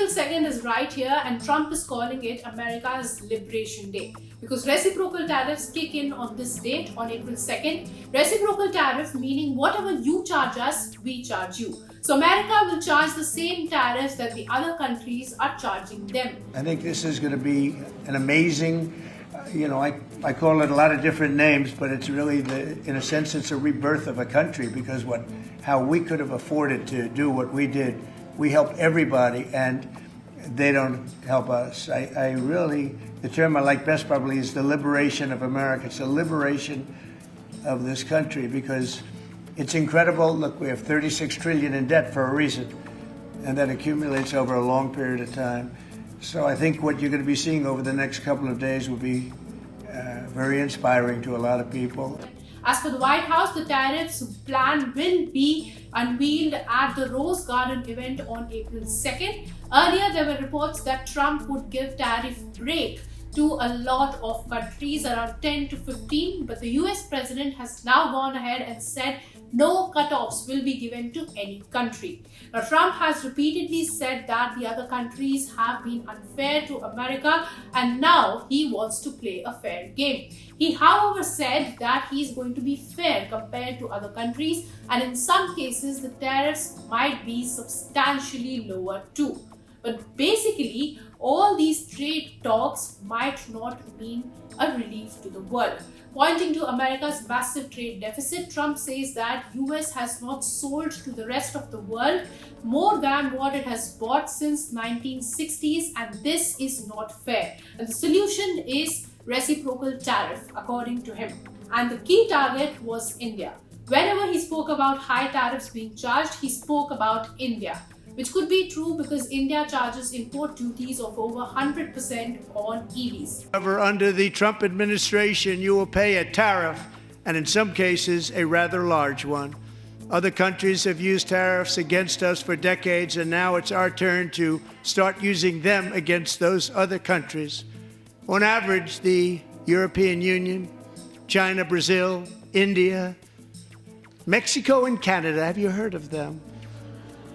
April 2nd is right here, and Trump is calling it America's Liberation Day because reciprocal tariffs kick in on this date, on April 2nd. Reciprocal tariff meaning whatever you charge us, we charge you. So America will charge the same tariffs that the other countries are charging them. I think this is going to be an amazing, I call it a lot of different names, but it's really, in a sense, it's a rebirth of a country because how we could have afforded to do what we did. We help everybody, and they don't help us. The term I like best probably is the liberation of America. It's a liberation of this country because it's incredible. Look, we have 36 trillion in debt for a reason, and that accumulates over a long period of time. So I think what you're going to be seeing over the next couple of days will be very inspiring to a lot of people. As for the White House, the tariffs plan will be unveiled at the Rose Garden event on April 2nd. Earlier, there were reports that Trump would give tariff break to a lot of countries, around 10 to 15, but the US president has now gone ahead and said no cutoffs will be given to any country. Now, Trump has repeatedly said that the other countries have been unfair to America, and now he wants to play a fair game. He, however, said that he is going to be fair compared to other countries, and in some cases, the tariffs might be substantially lower too. But basically, all these trade talks might not mean a relief to the world. Pointing to America's massive trade deficit, Trump says that US has not sold to the rest of the world more than what it has bought since 1960s, and this is not fair. And the solution is reciprocal tariff, according to him. And the key target was India. Whenever he spoke about high tariffs being charged, he spoke about India, which could be true because India charges import duties of over 100% on EVs. However, under the Trump administration, you will pay a tariff, and in some cases, a rather large one. Other countries have used tariffs against us for decades, and now it's our turn to start using them against those other countries. On average, the European Union, China, Brazil, India, Mexico, and Canada, have you heard of them?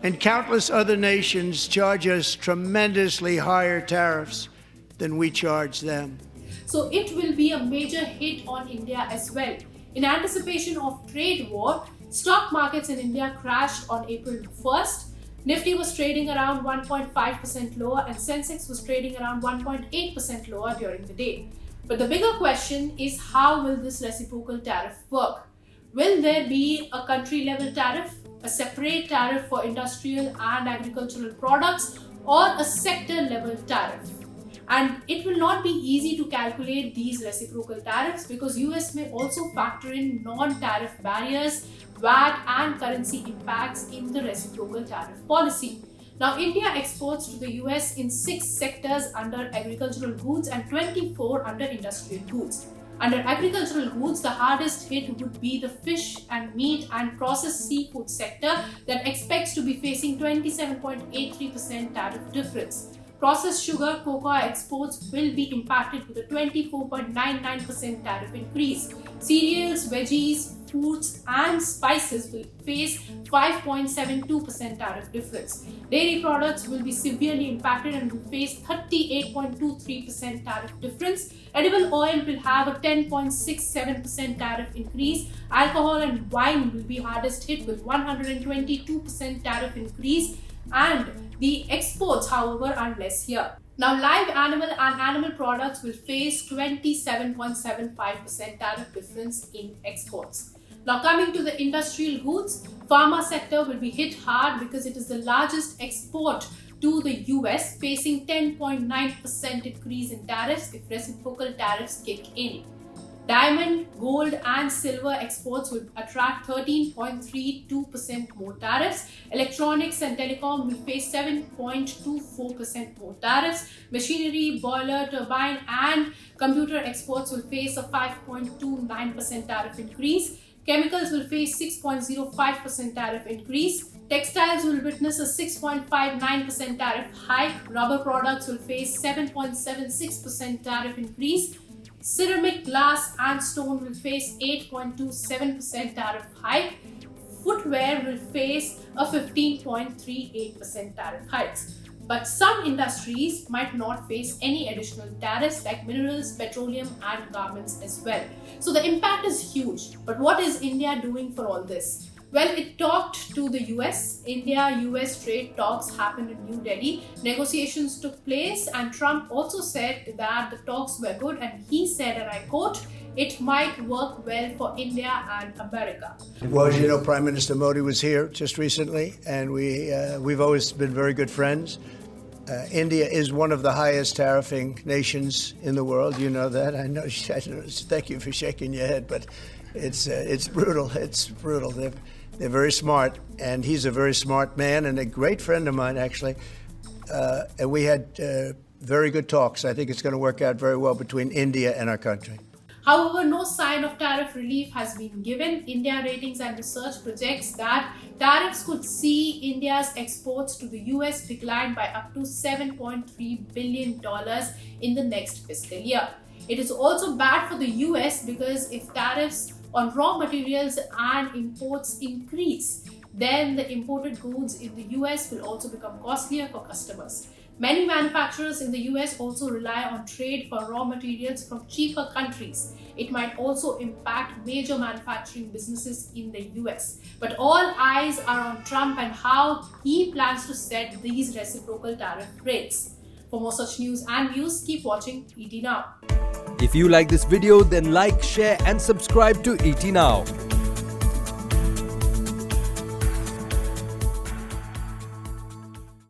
And countless other nations charge us tremendously higher tariffs than we charge them. So it will be a major hit on India as well. In anticipation of trade war, stock markets in India crashed on April 1st. Nifty was trading around 1.5% lower and Sensex was trading around 1.8% lower during the day. But the bigger question is, how will this reciprocal tariff work? Will there be a country level tariff, a separate tariff for industrial and agricultural products, or a sector level tariff? And it will not be easy to calculate these reciprocal tariffs because US may also factor in non-tariff barriers, VAT and currency impacts in the reciprocal tariff policy. Now, India exports to the US in 6 sectors under agricultural goods and 24 under industrial goods. Under agricultural goods, the hardest hit would be the fish and meat and processed seafood sector that expects to be facing 27.83% tariff difference. Processed sugar, cocoa exports will be impacted with a 24.99% tariff increase. Cereals, veggies, fruits and spices will face 5.72% tariff difference. Dairy products will be severely impacted and will face 38.23% tariff difference. Edible oil will have a 10.67% tariff increase. Alcohol and wine will be hardest hit with 122% tariff increase, and the exports, however, are less here. Now, live animal and animal products will face 27.75% tariff difference in exports. Now, coming to the industrial goods, pharma sector will be hit hard because it is the largest export to the US, facing 10.9% increase in tariffs if reciprocal tariffs kick in. Diamond, gold and silver exports will attract 13.32% more tariffs. Electronics and telecom will face 7.24% more tariffs. Machinery, boiler, turbine and computer exports will face a 5.29% tariff increase. Chemicals will face 6.05% tariff increase. Textiles will witness a 6.59% tariff hike. Rubber products will face 7.76% tariff increase. Ceramic, glass and stone will face 8.27% tariff hike. Footwear will face a 15.38% tariff hikes. But some industries might not face any additional tariffs like minerals, petroleum, and garments as well. So the impact is huge. But what is India doing for all this? Well, it talked to the US. India-US trade talks happened in New Delhi. Negotiations took place, and Trump also said that the talks were good, and he said, and I quote, "It might work well for India and America." Well, as you know, Prime Minister Modi was here just recently, and we've always been very good friends. India is one of the highest tariffing nations in the world. You know that. I know. Thank you for shaking your head, but it's brutal. It's brutal. They're very smart, and he's a very smart man and a great friend of mine, actually. And we had very good talks. I think it's going to work out very well between India and our country. However, no sign of tariff relief has been given. India Ratings and Research projects that tariffs could see India's exports to the US decline by up to $7.3 billion in the next fiscal year. It is also bad for the US because if tariffs on raw materials and imports increase, then the imported goods in the US will also become costlier for customers. Many manufacturers in the US also rely on trade for raw materials from cheaper countries. It might also impact major manufacturing businesses in the US. But all eyes are on Trump and how he plans to set these reciprocal tariff rates. For more such news and views, keep watching ET Now. If you like this video, then like, share and subscribe to ET Now.